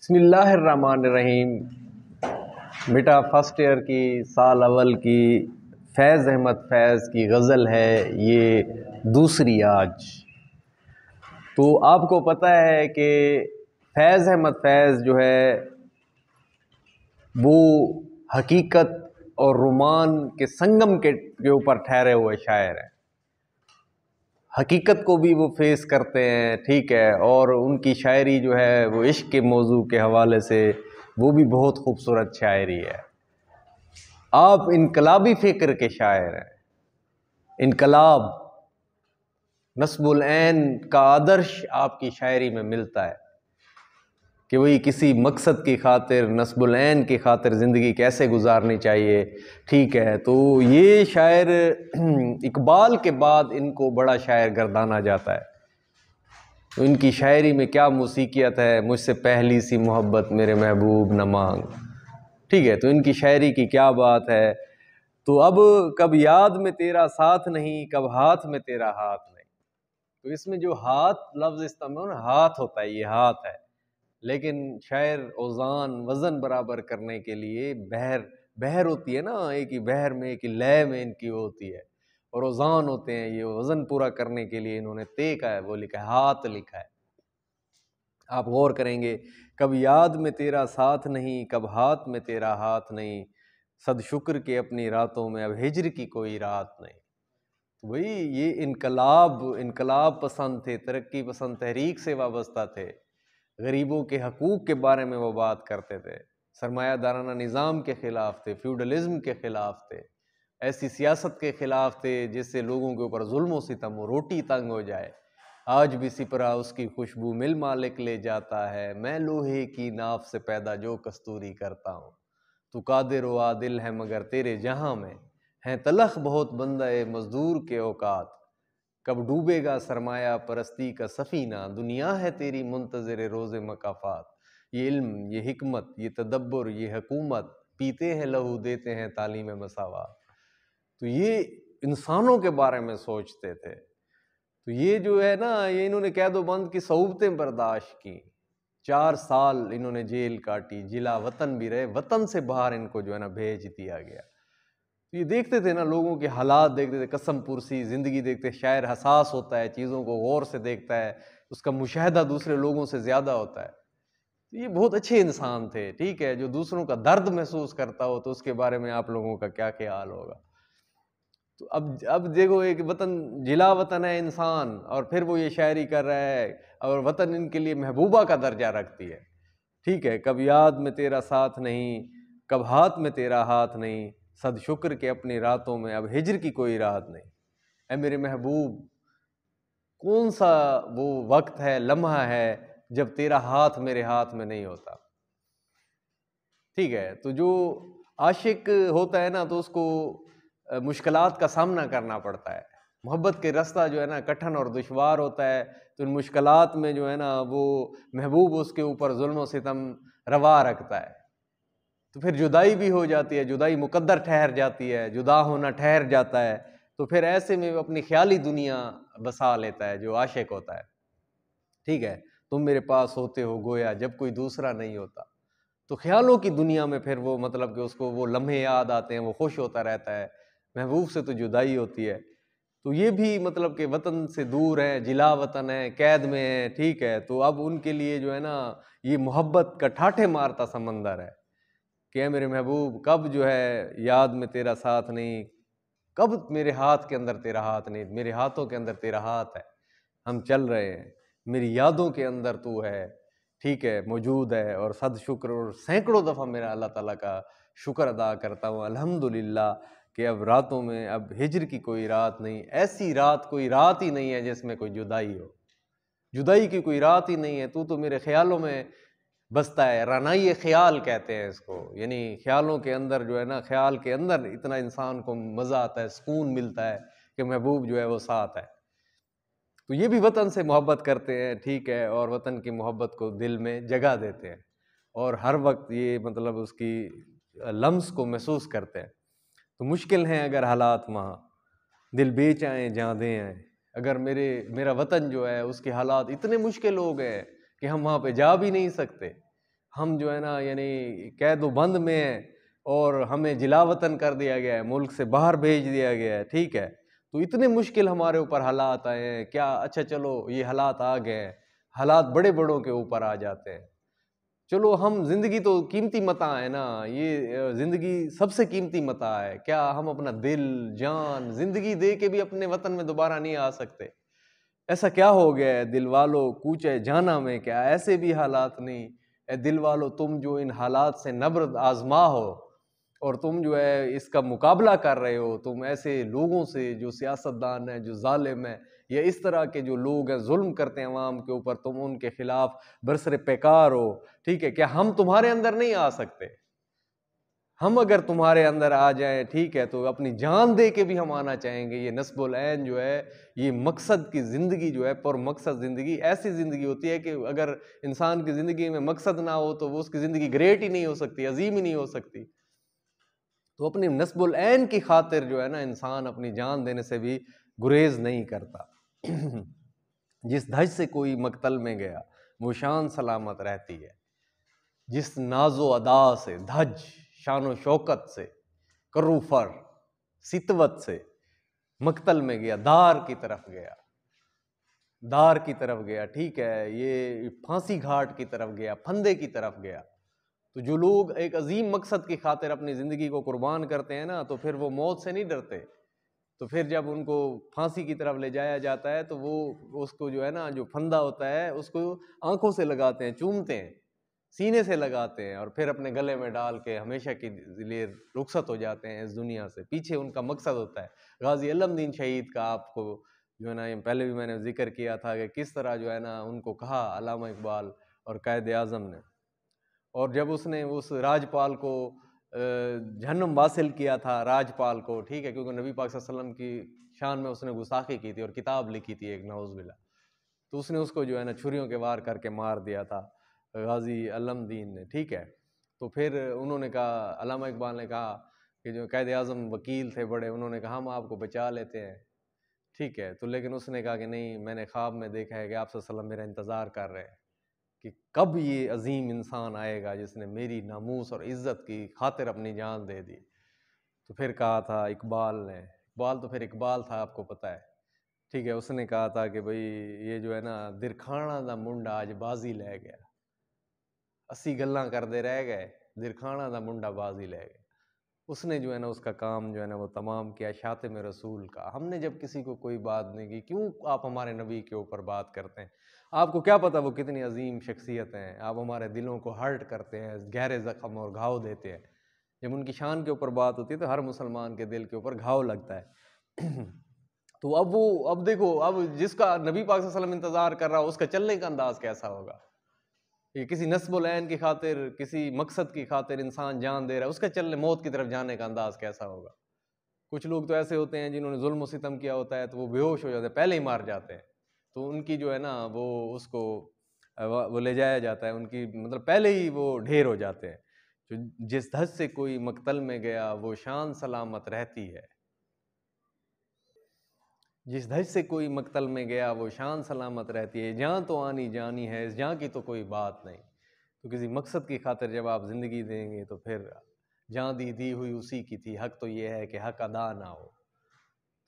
बिस्मिल्लाहिर्रहमानिर्रहीम। बेटा first year की साल अव्वल की फैज़ अहमद फैज़ की गज़ल है ये दूसरी आज। तो आपको पता है कि फैज़ अहमद फैज़ जो है वो हकीकत और रोमान के संगम के ऊपर ठहरे हुए शायर हैं। हकीकत को भी वो फेस करते हैं, ठीक है, और उनकी शायरी जो है वो इश्क के मौजू के हवाले से वो भी बहुत खूबसूरत शायरी है। आप इनकलाबी फ़िक्र के शायर हैं। इनकलाब नस्बुल ऐन का आदर्श आपकी शायरी में मिलता है कि वही किसी मकसद की खातिर, नस्बुल ऐन की खातिर ज़िंदगी कैसे गुजारनी चाहिए, ठीक है। तो ये शायर इकबाल के बाद इनको बड़ा शायर गर्दाना जाता है। तो इनकी शायरी में क्या मूसीकियत है, मुझसे पहली सी मोहब्बत मेरे महबूब न मांग, ठीक है। तो इनकी शायरी की क्या बात है। तो अब कब याद में तेरा साथ नहीं, कब हाथ में तेरा हाथ नहीं। तो इसमें जो हाथ लफ्ज़ इस्तेमाल ना, हाथ होता है, ये हाथ है, लेकिन शायर औज़ान वज़न बराबर करने के लिए बहर होती है ना, एक ही बहर में, एक ही लय में इनकी होती है, और औज़ान होते हैं। ये वज़न पूरा करने के लिए इन्होंने ते का है वो लिखा है, हाथ लिखा है। आप गौर करेंगे, कब याद में तेरा साथ नहीं, कब हाथ में तेरा हाथ नहीं, सद शुक्र के अपनी रातों में अब हिज्र की कोई रात नहीं। तो वही ये इनकलाब पसंद थे, तरक्की पसंद, तहरीक से वाबस्ता थे, गरीबों के हकूक़ के बारे में वो बात करते थे, सरमायादाराना निज़ाम के ख़िलाफ़ थे, फ्यूडलिज़्म के ख़िलाफ़ थे, ऐसी सियासत के ख़िलाफ़ थे जिससे लोगों के ऊपर जुल्म व सितम हो, रोटी तंग हो जाए। आज भी सिपरा उसकी खुशबू मिल मालिक ले जाता है, मैं लोहे की नाव से पैदा जो कस्तूरी करता हूँ। तू कादिर व आदिल है मगर तेरे जहाँ में हैं तलख बहुत बंदे मज़दूर के औकात। कब डूबेगा सरमाया परस्ती का सफ़ीना, दुनिया है तेरी मुंतज़िर रोज़े मकाफ़ात। ये इल्म, ये हिकमत, ये तदब्बुर, ये हुकूमत, पीते हैं लहू देते हैं तालीम मसावात। तो ये इंसानों के बारे में सोचते थे। तो ये जो है ना, ये इन्होंने कैदोबंद की सऊबतें बर्दाश्त की, 4 साल इन्होंने जेल काटी, जिला वतन भी रहे, वतन से बाहर इनको जो है ना भेज दिया गया। तो ये देखते थे ना, लोगों के हालात देखते थे, कसम पुरसी ज़िंदगी देखते। शायर हसास होता है, चीज़ों को गौर से देखता है, उसका मुशाहदा दूसरे लोगों से ज़्यादा होता है। तो ये बहुत अच्छे इंसान थे, ठीक है। जो दूसरों का दर्द महसूस करता हो तो उसके बारे में आप लोगों का क्या ख्याल होगा। तो अब देखो, एक वतन, जिला वतन है इंसान, और फिर वो ये शायरी कर रहा है, और वतन इनके लिए महबूबा का दर्जा रखती है, ठीक है। कब याद में तेरा साथ नहीं, कब हाथ में तेरा हाथ नहीं, सद शुक्र के अपनी रातों में अब हिज्र की कोई रात नहीं। ऐ मेरे महबूब, कौन सा वो वक्त है, लम्हा है जब तेरा हाथ मेरे हाथ में नहीं होता, ठीक है। तो जो आशिक होता है ना, तो उसको मुश्किलात का सामना करना पड़ता है। मोहब्बत के रास्ता जो है ना कठिन और दुश्वार होता है। तो इन मुश्किलात में जो है ना वो महबूब उसके ऊपर जुल्म व सितम रवा रखता है। तो फिर जुदाई भी हो जाती है, जुदाई मुकद्दर ठहर जाती है, जुदा होना ठहर जाता है। तो फिर ऐसे में वो अपनी ख्याली दुनिया बसा लेता है, जो आशिक होता है, ठीक है। तुम मेरे पास होते हो गोया जब कोई दूसरा नहीं होता। तो ख्यालों की दुनिया में फिर वो मतलब कि उसको वो लम्हे याद आते हैं, वो खुश होता रहता है। महबूब से तो जुदाई होती है। तो ये भी मतलब कि वतन से दूर है, जिला वतन है, कैद में है, ठीक है। तो अब उनके लिए जो है ना ये मोहब्बत का ठाठे मारता समंदर है कि ऐ मेरे महबूब, कब जो है याद में तेरा साथ नहीं, कब मेरे हाथ के अंदर तेरा हाथ नहीं, मेरे हाथों के अंदर तेरा हाथ है, हम चल रहे हैं, मेरी यादों के अंदर तू है, ठीक है, मौजूद है। और सद शुक्र, और सैकड़ों दफ़ा मेरा अल्लाह ताला का शुक्र अदा करता हूँ अल्हम्दुलिल्लाह कि अब रातों में अब हिज्र की कोई रात नहीं। ऐसी रात, कोई रात ही नहीं है जिसमें कोई जुदाई हो, जुदाई की कोई रात ही नहीं है। तू तो मेरे ख्यालों में बसता है, रानाई ख्याल कहते हैं इसको, यानी ख्यालों के अंदर जो है ना, ख्याल के अंदर इतना इंसान को मज़ा आता है, सुकून मिलता है कि महबूब जो है वो साथ है। तो ये भी वतन से मोहब्बत करते हैं, ठीक है, और वतन की मोहब्बत को दिल में जगह देते हैं, और हर वक्त ये मतलब उसकी लम्स को महसूस करते हैं। तो मुश्किल हैं अगर हालात वहाँ, दिल बेच आएँ जहाँ दे आएँ। अगर मेरा वतन जो है उसके हालात इतने मुश्किल हो गए हैं कि हम वहाँ पे जा भी नहीं सकते, हम जो है ना यानी कैद बंद में हैं और हमें जिला वतन कर दिया गया है, मुल्क से बाहर भेज दिया गया है, ठीक है। तो इतने मुश्किल हमारे ऊपर हालात आए हैं क्या, अच्छा चलो ये हालात आ गए हैं, हालात बड़े बड़ों के ऊपर आ जाते हैं। चलो हम जिंदगी तो कीमती मता है ना, ये जिंदगी सबसे कीमती मता है, क्या हम अपना दिल जान जिंदगी दे के भी अपने वतन में दोबारा नहीं आ सकते? ऐसा क्या हो गया है दिल वालों कूचे जाना में, क्या ऐसे भी हालात नहीं? ए दिल वालों तुम जो इन हालात से नब्र आजमा हो और तुम जो है इसका मुकाबला कर रहे हो, तुम ऐसे लोगों से जो सियासतदान है, जो जालिम है, या इस तरह के जो लोग हैं जुल्म करते हैं अवाम के ऊपर, तुम उनके खिलाफ बरसरे पैकार हो, ठीक है। क्या हम तुम्हारे अंदर नहीं आ सकते? हम अगर तुम्हारे अंदर आ जाएं, ठीक है, तो अपनी जान दे के भी हम आना चाहेंगे। ये नस्बुल ऐन जो है, ये मकसद की ज़िंदगी जो है, पर मकसद ज़िंदगी ऐसी ज़िंदगी होती है कि अगर इंसान की ज़िंदगी में मकसद ना हो तो वो उसकी ज़िंदगी ग्रेट ही नहीं हो सकती, अजीम ही नहीं हो सकती। तो अपनी नस्बुल ऐन की खातिर जो है ना, इंसान अपनी जान देने से भी गुरेज नहीं करता। जिस धज से कोई मकतल में गया वो शान सलामत रहती है। जिस नाजो अदा से धज शानो शौकत से करूफर सितवत से मकतल में गया, दार की तरफ गया, दार की तरफ गया, ठीक है, ये फांसी घाट की तरफ गया, फंदे की तरफ गया। तो जो लोग एक अजीम मकसद की खातिर अपनी ज़िंदगी को कुर्बान करते हैं ना, तो फिर वो मौत से नहीं डरते। तो फिर जब उनको फांसी की तरफ ले जाया जाता है तो वो उसको जो है ना, जो फंदा होता है उसको आंखों से लगाते हैं, चूमते हैं, सीने से लगाते हैं और फिर अपने गले में डाल के हमेशा के लिए रुखसत हो जाते हैं इस दुनिया से। पीछे उनका मकसद होता है। गाजी अलमदीन शहीद का आपको जो है ना, ये पहले भी मैंने जिक्र किया था कि किस तरह जो है ना उनको कहा अल्लामा इकबाल और कायद आज़म ने, और जब उसने उस राजपाल को जहन्नुम वासिल किया था, राजपाल को, ठीक है, क्योंकि नबी पाक सल्लल्लाहु अलैहि वसल्लम की शान में उसने गुस्ताखी की थी और किताब लिखी थी एक, नाउज़ुबिल्लाह। तो उसने उसको जो है ना छुरियों के वार करके मार दिया था गाजी अलमदीन ने, ठीक है। तो फिर उन्होंने कहा, अल्लामा इकबाल ने कहा कि जो कायद आज़म वकील थे बड़े, उन्होंने कहा हम आपको बचा लेते हैं, ठीक है। तो लेकिन उसने कहा कि नहीं, मैंने ख्वाब में देखा है कि आप सल्लल्लाहु अलैहि वसल्लम मेरा इंतज़ार कर रहे हैं कि कब ये अजीम इंसान आएगा जिसने मेरी नामूस और इज्जत की खातिर अपनी जान दे दी। तो फिर कहा था इकबाल ने, इकबाल तो फिर इकबाल था, आपको पता है, ठीक है, उसने कहा था कि भाई ये जो है ना दिरखाना दा मुंडा आज बाजी ले गया, 80 गल्लां करदे रह गए, दिरखाना दा मुंडा बाजी ले गया। उसने जो है ना उसका काम जो है ना वो तमाम किया, शातिम रसूल का। हमने जब किसी को कोई बात नहीं की, क्यों आप हमारे नबी के ऊपर बात करते हैं? आपको क्या पता वो कितनी अजीम शख्सियत हैं? आप हमारे दिलों को हर्ट करते हैं, गहरे ज़ख्म और घाव देते हैं। जब उनकी शान के ऊपर बात होती है तो हर मुसलमान के दिल के ऊपर घाव लगता है। तो अब देखो, अब जिसका नबी पाक सल्लल्लाहु अलैहि वसल्लम इंतज़ार कर रहा हो उसका चलने का अंदाज़ कैसा होगा? ये किसी नस्ब ऐन की खातिर, किसी मकसद की खातिर इंसान जान दे रहा है, उसका चलने मौत की तरफ जाने का अंदाज कैसा होगा? कुछ लोग तो ऐसे होते हैं जिन्होंने जुल्म सितम किया होता है तो वो बेहोश हो जाते हैं, पहले ही मार जाते हैं। तो उनकी जो है ना वो उसको वो ले जाया जाता है, उनकी मतलब पहले ही वो ढेर हो जाते हैं। जो जिस धज से कोई मकतल में गया वो शान सलामत रहती है। जिस धज से कोई मकतल में गया वो शान सलामत रहती है। जान तो आनी जानी है, इस जान की तो कोई बात नहीं। तो किसी मकसद की खातिर जब आप ज़िंदगी देंगे तो फिर जान दी हुई उसी की थी, हक तो ये है कि हक अदा ना हो।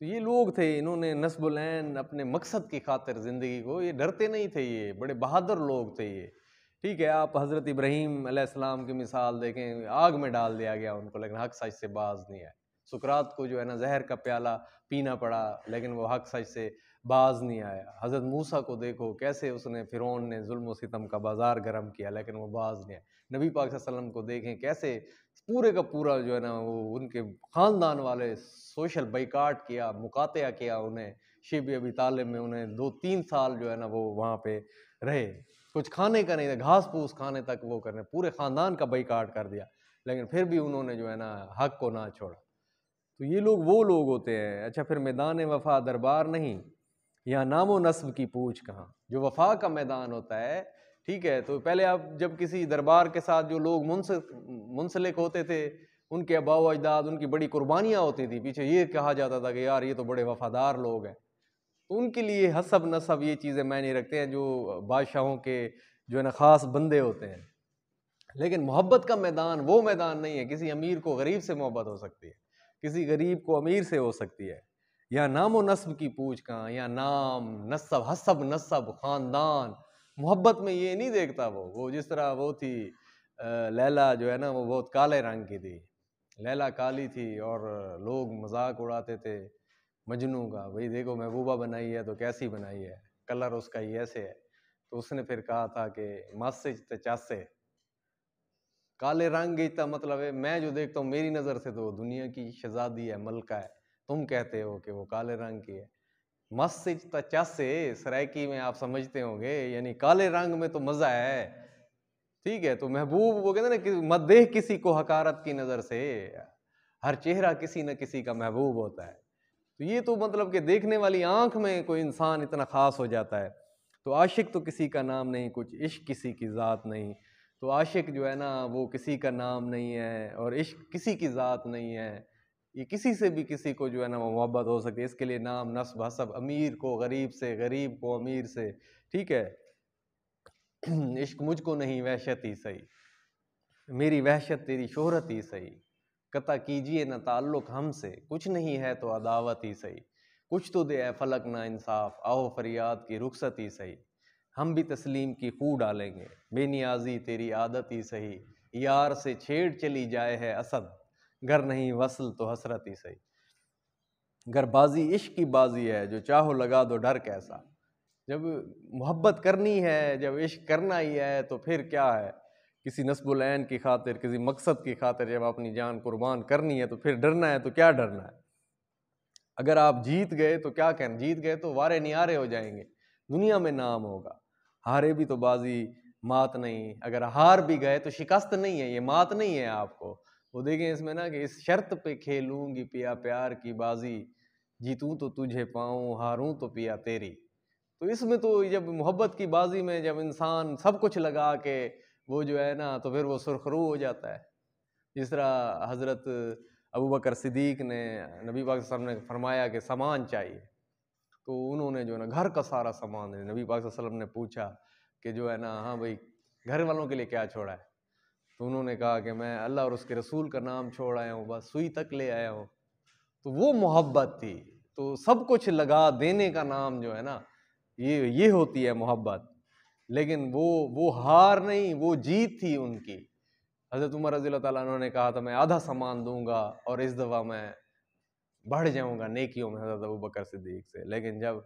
तो ये लोग थे, इन्होंने नस्बुल ऐन अपने मकसद की खातिर ज़िंदगी को, ये डरते नहीं थे, ये बड़े बहादुर लोग थे ये, ठीक है। आप हज़रत इब्राहीम अलैहिस्सलाम की मिसाल देखें, आग में डाल दिया गया उनको लेकिन हक सच से बाज नहीं आए। सुकरात को जो है ना जहर का प्याला पीना पड़ा लेकिन वो हक सच से बाज नहीं आया। हज़रत मूसा को देखो कैसे उसने फ़िरौन ने जुल्म और सितम का बाजार गर्म किया लेकिन वो बाज नहीं आया। नबी पाक सल्लल्लाहु अलैहि वसल्लम को देखें कैसे पूरे का पूरा जो है ना वो उनके ख़ानदान वाले सोशल बाइकाट किया, मुकातिया किया उन्हें, शिब अबी तालिब में उन्हें 2-3 साल जो है ना वो वहाँ पे रहे। कुछ खाने का नहीं था, घास फूस खाने तक वो करने, पूरे ख़ानदान का बाइकाट कर दिया लेकिन फिर भी उन्होंने जो है ना हक को ना छोड़ा। तो ये लोग वो लोग होते हैं। अच्छा, फिर मैदान वफ़ा दरबार नहीं, यहाँ नामो नस्ब की पूछ कहाँ। जो वफ़ा का मैदान होता है, ठीक है, तो पहले आप जब किसी दरबार के साथ जो लोग मुंसलिक होते थे, उनके आबा व अजदाद, उनकी बड़ी कुर्बानियाँ होती थी, पीछे ये कहा जाता था कि यार ये तो बड़े वफ़ादार लोग हैं। तो उनके लिए हसब नसब ये चीज़ें मायने रखते हैं, जो बादशाहों के जो है ना ख़ास बंदे होते हैं। लेकिन मोहब्बत का मैदान वो मैदान नहीं है। किसी अमीर को गरीब से मोहब्बत हो सकती है, किसी गरीब को अमीर से हो सकती है, या नामो नस्ब की पूछ कहाँ, या नाम नस्ब हसब नस्ब खानदान। मोहब्बत में ये नहीं देखता वो जिस तरह वो थी लैला जो है ना, वो बहुत काले रंग की थी। लैला काली थी और लोग मजाक उड़ाते थे मजनू का, भाई देखो महबूबा बनाई है तो कैसी बनाई है, कलर उसका ही ऐसे है। तो उसने फिर कहा था कि मासे चासे काले रंग इतना मतलब है, मैं जो देखता हूँ मेरी नज़र से तो दुनिया की शहजादी है, मलका है, तुम कहते हो कि वो काले रंग की है। मस्जिद चासे सरायकी में आप समझते होंगे, यानी काले रंग में तो मजा है। ठीक है, तो महबूब वो कहते ना कि मत देख किसी को हकारत की नजर से, हर चेहरा किसी न किसी का महबूब होता है। तो ये तो मतलब कि देखने वाली आंख में कोई इंसान इतना खास हो जाता है। तो आशिक तो किसी का नाम नहीं, कुछ इश्क किसी की ज़ात नहीं। तो आशिक जो है ना वो किसी का नाम नहीं है, और इश्क किसी की ज़ात नहीं है। ये किसी से भी किसी को जो है ना वो मोहब्बत हो सकती है। इसके लिए नाम नस्ब हसब, अमीर को गरीब से, गरीब को अमीर से। ठीक है, इश्क मुझको नहीं वहशत ही सही, मेरी वहशत तेरी शोहरत ही सही, कता कीजिए न ताल्लुक हमसे, कुछ नहीं है तो अदावत ही सही, कुछ तो दे फलक ना इंसाफ, आओ फरियाद की रुखसत ही सही, हम भी तस्लीम की खू डालेंगे, बेनियाजी तेरी आदत ही सही, यार से छेड़ चली जाए है असद, घर नहीं वसल तो हसरत ही सही। घर बाजी इश्क की बाजी है, जो चाहो लगा दो डर कैसा। जब मोहब्बत करनी है, जब इश्क करना ही है, तो फिर क्या है, किसी नस्बुल ऐन की खातिर, किसी मकसद की खातिर जब अपनी जान कुर्बान करनी है, तो फिर डरना है तो क्या डरना है। अगर आप जीत गए तो क्या कहना, जीत गए तो वारे नियारे हो जाएंगे, दुनिया में नाम होगा। हारे भी तो बाजी मात नहीं, अगर हार भी गए तो शिकस्त नहीं है, ये मात नहीं है आपको। वो देखें इसमें ना कि इस शर्त पे खेलूंगी पिया प्यार की बाजी, जीतूं तो तुझे पाऊं, हारूं तो पिया तेरी। तो इसमें तो जब मोहब्बत की बाजी में जब इंसान सब कुछ लगा के वो जो है ना, तो फिर वो सुरखरू हो जाता है। जिस तरह हज़रत अबू बकर सिद्दीक ने नबी पाक सल्लल्लाहु अलैहि वसल्लम ने फरमाया कि सामान चाहिए, तो उन्होंने जो है ना घर का सारा सामान है। नबी पाक सल्लल्लाहु अलैहि वसल्लम ने पूछा कि जो है ना, हाँ भाई घर वालों के लिए क्या छोड़ा है। तो उन्होंने कहा कि मैं अल्लाह और उसके रसूल का नाम छोड़ आया हूँ, बस सुई तक ले आया हूँ। तो वो मोहब्बत थी। तो सब कुछ लगा देने का नाम जो है ना, ये होती है मोहब्बत। लेकिन वो हार नहीं, वो जीत थी उनकी। हज़रत उमर रज़ियल्लाहु ताला अन्हु ने कहा था मैं आधा सामान दूंगा और इस दफ़ा मैं बढ़ जाऊंगा नेकियों में हज़रत अबू बकर सिद्दीक से। लेकिन जब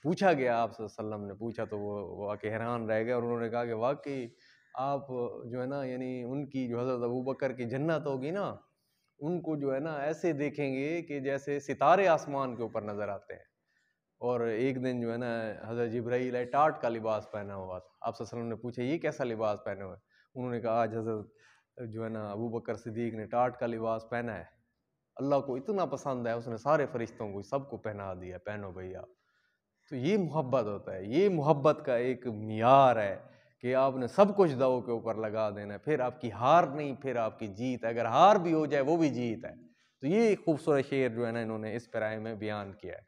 पूछा गया, आप सल्लल्लाहु अलैहि वसल्लम ने पूछा, तो वो आके हैरान रह गए और उन्होंने कहा कि वाकई आप जो है ना, यानी उनकी जो हज़रत अबू बकर की जन्नत होगी ना, उनको जो है ना ऐसे देखेंगे कि जैसे सितारे आसमान के ऊपर नजर आते हैं। और एक दिन जो है ना हज़रत जिब्राईल टाट का लिबास पहना हुआ था। आप सल्लल्लाहु अलैहि वसल्लम ने पूछा ये कैसा लिबास पहने हुए। उन्होंने कहा आज हज़रत जो है ना अबू बकर सिद्दीक ने टाट का लिबास पहना है, अल्लाह को इतना पसंद है उसने सारे फरिश्तों को सबको पहना दिया, पहनो भैया। तो ये मोहब्बत होता है, ये मोहब्बत का एक मियार है कि आपने सब कुछ दाव के ऊपर लगा देना है, फिर आपकी हार नहीं, फिर आपकी जीत। अगर हार भी हो जाए वो भी जीत है। तो ये खूबसूरत शेर जो है ना इन्होंने इस पैराए में बयान किया है।